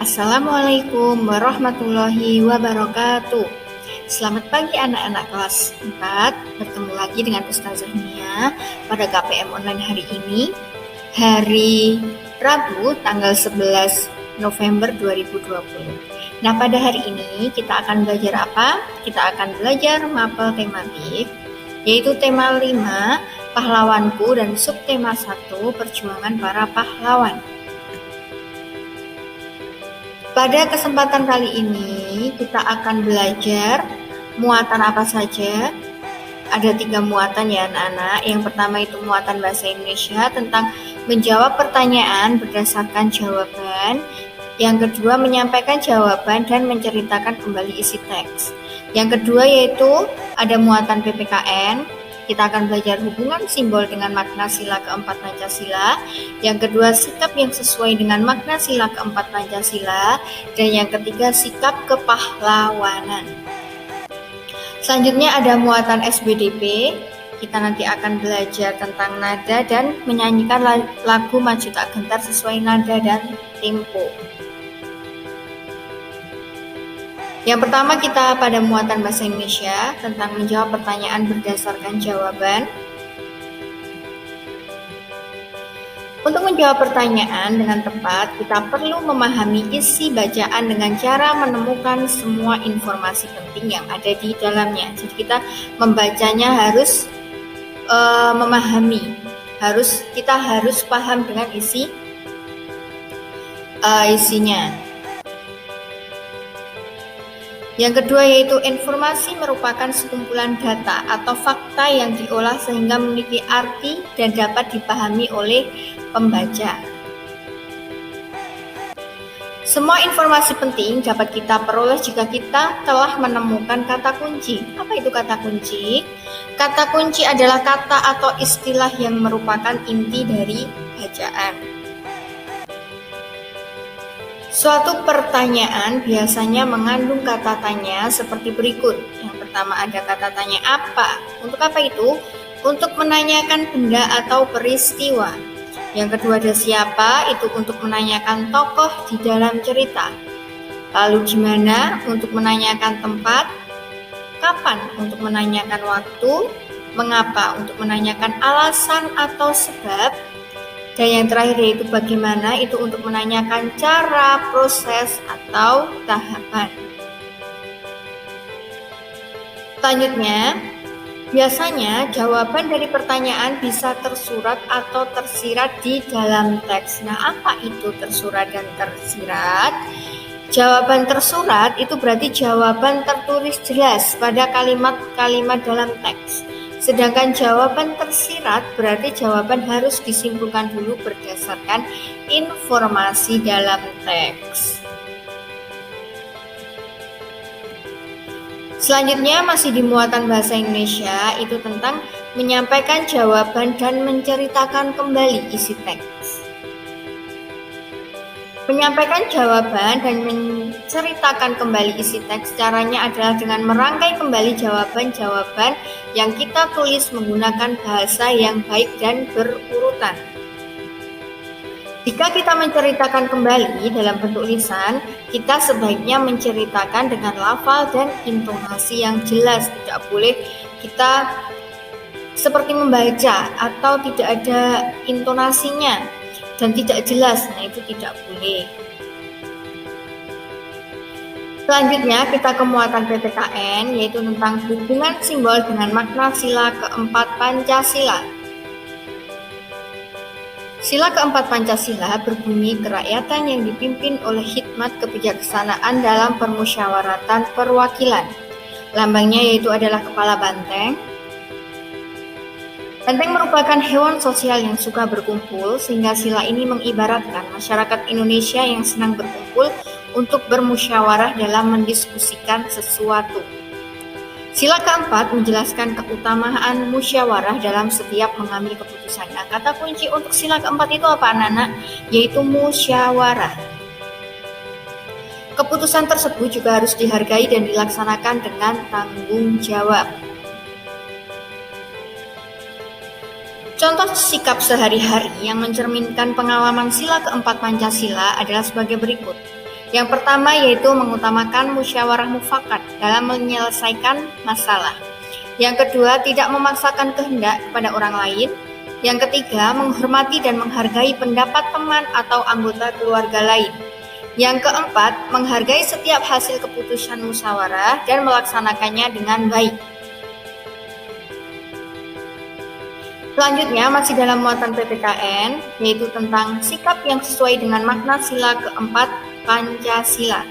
Assalamualaikum warahmatullahi wabarakatuh. Selamat pagi anak-anak kelas 4. Bertemu lagi dengan Ustazah Nia pada KPM online hari ini, hari Rabu tanggal 11 November 2020. Nah, pada hari ini kita akan belajar apa? Kita akan belajar mapel tematik, yaitu tema 5, pahlawanku, dan subtema 1, perjuangan para pahlawan. Pada kesempatan kali ini, kita akan belajar muatan apa saja. Ada 3 muatan ya anak-anak. Yang pertama itu muatan bahasa Indonesia tentang menjawab pertanyaan berdasarkan jawaban. Yang kedua menyampaikan jawaban dan menceritakan kembali isi teks. Yang kedua yaitu ada muatan PPKN. Kita akan belajar hubungan simbol dengan makna sila keempat Pancasila. Yang kedua, sikap yang sesuai dengan makna sila keempat Pancasila. Dan yang ketiga, sikap kepahlawanan. Selanjutnya ada muatan SBDP. Kita nanti akan belajar tentang nada dan menyanyikan lagu Maju Tak Gentar sesuai nada dan tempo. Yang pertama kita pada muatan bahasa Indonesia tentang menjawab pertanyaan berdasarkan jawaban. Untuk menjawab pertanyaan dengan tepat, kita perlu memahami isi bacaan dengan cara menemukan semua informasi penting yang ada di dalamnya. Jadi kita membacanya harus memahami, kita harus paham dengan isinya. Yang kedua yaitu informasi merupakan sekumpulan data atau fakta yang diolah sehingga memiliki arti dan dapat dipahami oleh pembaca. Semua informasi penting dapat kita peroleh jika kita telah menemukan kata kunci. Apa itu kata kunci? Kata kunci adalah kata atau istilah yang merupakan inti dari bacaan. Suatu pertanyaan biasanya mengandung kata tanya seperti berikut. Yang pertama ada kata tanya apa. Untuk apa itu? Untuk menanyakan benda atau peristiwa. Yang kedua ada siapa, itu untuk menanyakan tokoh di dalam cerita. Lalu di mana, untuk menanyakan tempat. Kapan, untuk menanyakan waktu. Mengapa, untuk menanyakan alasan atau sebab. Dan yang terakhir yaitu bagaimana, itu untuk menanyakan cara, proses, atau tahapan. Selanjutnya, biasanya jawaban dari pertanyaan bisa tersurat atau tersirat di dalam teks. Nah, apa itu tersurat dan tersirat? Jawaban tersurat itu berarti jawaban tertulis jelas pada kalimat-kalimat dalam teks. Sedangkan jawaban tersirat berarti jawaban harus disimpulkan dulu berdasarkan informasi dalam teks. Selanjutnya masih di muatan bahasa Indonesia, itu tentang menyampaikan jawaban dan menceritakan kembali isi teks. Menyampaikan jawaban dan menceritakan kembali isi teks caranya adalah dengan merangkai kembali jawaban-jawaban yang kita tulis menggunakan bahasa yang baik dan berurutan. Jika kita menceritakan kembali dalam bentuk lisan, kita sebaiknya menceritakan dengan lafal dan intonasi yang jelas. Tidak boleh kita seperti membaca atau tidak ada intonasinya dan tidak jelas, nah itu tidak boleh. Selanjutnya kita ke muatan PPKN, yaitu tentang hubungan simbol dengan makna sila keempat Pancasila. Sila keempat Pancasila berbunyi kerakyatan yang dipimpin oleh hikmat kebijaksanaan dalam permusyawaratan perwakilan. Lambangnya yaitu adalah kepala banteng. Banteng merupakan hewan sosial yang suka berkumpul, sehingga sila ini mengibaratkan masyarakat Indonesia yang senang berkumpul untuk bermusyawarah dalam mendiskusikan sesuatu. Sila keempat menjelaskan keutamaan musyawarah dalam setiap mengambil keputusan. Nah, kata kunci untuk sila keempat itu apa anak-anak? Yaitu musyawarah. Keputusan tersebut juga harus dihargai dan dilaksanakan dengan tanggung jawab. Contoh sikap sehari-hari yang mencerminkan pengalaman sila keempat Pancasila adalah sebagai berikut. Yang pertama yaitu mengutamakan musyawarah mufakat dalam menyelesaikan masalah. Yang kedua, tidak memaksakan kehendak kepada orang lain. Yang ketiga, menghormati dan menghargai pendapat teman atau anggota keluarga lain. Yang keempat, menghargai setiap hasil keputusan musyawarah dan melaksanakannya dengan baik. Selanjutnya, masih dalam muatan PPKN, yaitu tentang sikap yang sesuai dengan makna sila keempat Pancasila.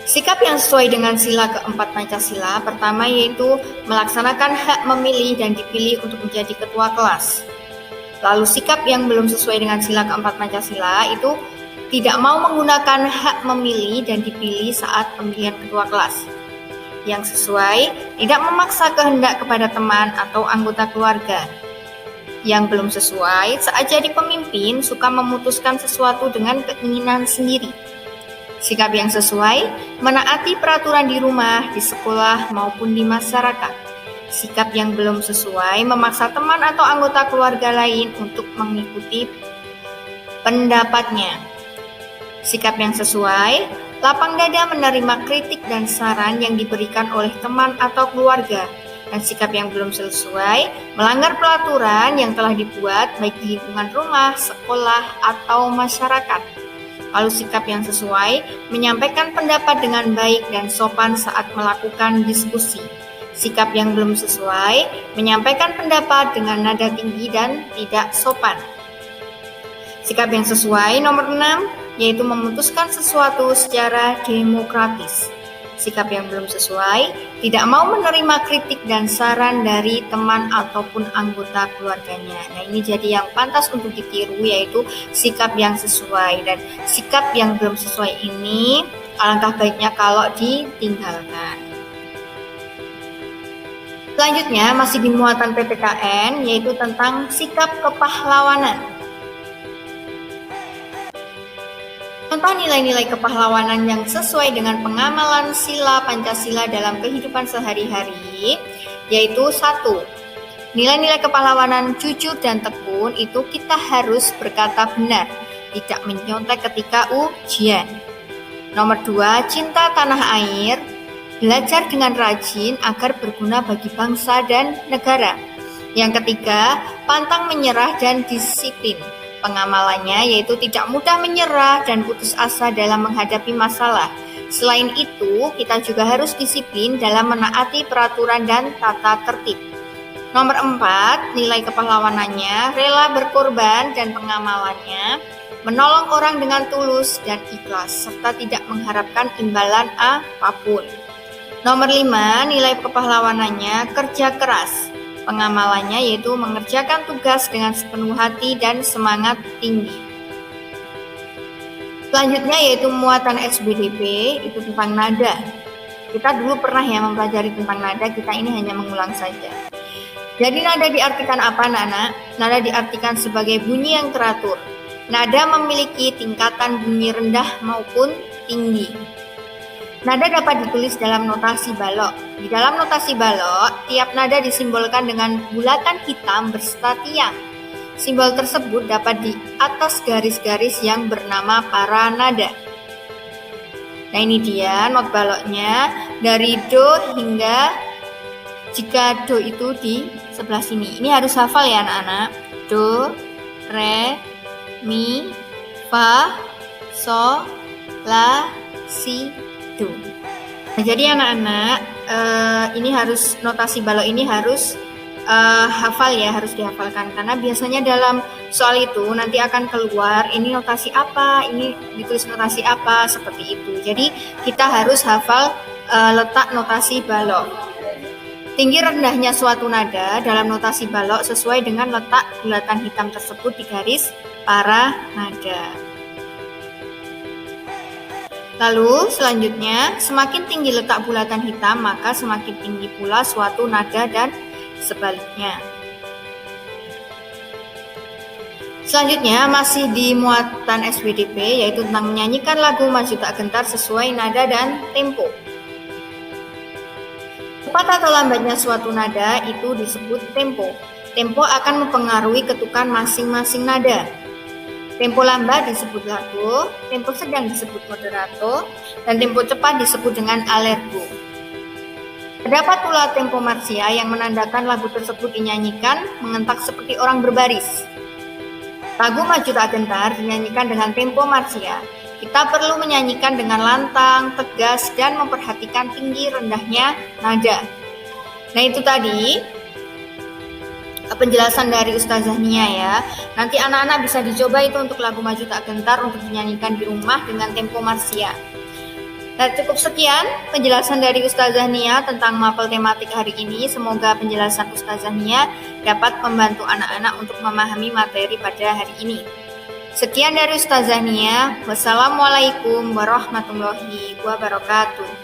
Sikap yang sesuai dengan sila keempat Pancasila, pertama yaitu melaksanakan hak memilih dan dipilih untuk menjadi ketua kelas. Lalu sikap yang belum sesuai dengan sila keempat Pancasila itu tidak mau menggunakan hak memilih dan dipilih saat pemilihan ketua kelas. Yang sesuai, tidak memaksa kehendak kepada teman atau anggota keluarga. Yang belum sesuai, saat jadi pemimpin suka memutuskan sesuatu dengan keinginan sendiri. Sikap yang sesuai, menaati peraturan di rumah, di sekolah, maupun di masyarakat. Sikap yang belum sesuai, memaksa teman atau anggota keluarga lain untuk mengikuti pendapatnya. Sikap yang sesuai, lapang dada menerima kritik dan saran yang diberikan oleh teman atau keluarga. Dan sikap yang belum sesuai, melanggar peraturan yang telah dibuat baik di lingkungan rumah, sekolah, atau masyarakat. Lalu sikap yang sesuai, menyampaikan pendapat dengan baik dan sopan saat melakukan diskusi. Sikap yang belum sesuai, menyampaikan pendapat dengan nada tinggi dan tidak sopan. Sikap yang sesuai nomor 6, yaitu memutuskan sesuatu secara demokratis. Sikap yang belum sesuai, tidak mau menerima kritik dan saran dari teman ataupun anggota keluarganya. Nah, ini jadi yang pantas untuk ditiru, yaitu sikap yang sesuai. Dan sikap yang belum sesuai ini, alangkah baiknya kalau ditinggalkan. Selanjutnya, masih di muatan PPKN, yaitu tentang sikap kepahlawanan. Contoh nilai-nilai kepahlawanan yang sesuai dengan pengamalan sila Pancasila dalam kehidupan sehari-hari, yaitu 1. Nilai-nilai kepahlawanan jujur dan tekun itu kita harus berkata benar, tidak menyontek ketika ujian. Nomor 2, cinta tanah air, belajar dengan rajin agar berguna bagi bangsa dan negara. Yang ketiga, pantang menyerah dan disiplin. Pengamalannya yaitu tidak mudah menyerah dan putus asa dalam menghadapi masalah. Selain itu, kita juga harus disiplin dalam menaati peraturan dan tata tertib. Nomor 4, nilai kepahlawanannya rela berkorban dan pengamalannya menolong orang dengan tulus dan ikhlas serta tidak mengharapkan imbalan apapun. Nomor 5, nilai kepahlawanannya kerja keras. Pengamalannya yaitu mengerjakan tugas dengan sepenuh hati dan semangat tinggi. Selanjutnya yaitu muatan SBDP, itu tentang nada. Kita dulu pernah ya mempelajari tentang nada, kita ini hanya mengulang saja. Jadi nada diartikan apa, anak-anak? Nada diartikan sebagai bunyi yang teratur. Nada memiliki tingkatan bunyi rendah maupun tinggi. Nada dapat ditulis dalam notasi balok. Di dalam notasi balok, tiap nada disimbolkan dengan bulatan hitam berserta tiang. Simbol tersebut dapat di atas garis-garis yang bernama para nada. Nah, ini dia not baloknya dari do hingga jika do itu di sebelah sini. Ini harus hafal ya anak-anak. Do, re, mi, fa, so, la, si, do. Nah, jadi anak-anak ini harus notasi balok ini harus hafal ya, harus dihafalkan karena biasanya dalam soal itu nanti akan keluar ini notasi apa, ini ditulis notasi apa, seperti itu. Jadi kita harus hafal letak notasi balok. Tinggi rendahnya suatu nada dalam notasi balok sesuai dengan letak bulatan hitam tersebut di garis para nada. Lalu selanjutnya, semakin tinggi letak bulatan hitam, maka semakin tinggi pula suatu nada dan sebaliknya. Selanjutnya, masih di muatan SBDP, yaitu tentang menyanyikan lagu Maju Tak Gentar sesuai nada dan tempo. Cepat atau lambatnya suatu nada itu disebut tempo. Tempo akan mempengaruhi ketukan masing-masing nada. Tempo lambat disebut largo, tempo sedang disebut moderato, dan tempo cepat disebut dengan allegro. Terdapat pula tempo marcia yang menandakan lagu tersebut dinyanyikan mengentak seperti orang berbaris. Lagu Maju Tak Gentar dinyanyikan dengan tempo marcia. Kita perlu menyanyikan dengan lantang, tegas, dan memperhatikan tinggi rendahnya nada. Nah, itu tadi penjelasan dari Ustazah Nia ya. Nanti anak-anak bisa dicoba itu untuk lagu Maju Tak Gentar untuk dinyanyikan di rumah dengan tempo marcia. Nah, cukup sekian penjelasan dari Ustazah Nia tentang mapel tematik hari ini. Semoga penjelasan Ustazah Nia dapat membantu anak-anak untuk memahami materi pada hari ini. Sekian dari Ustazah Nia. Wassalamualaikum warahmatullahi wabarakatuh.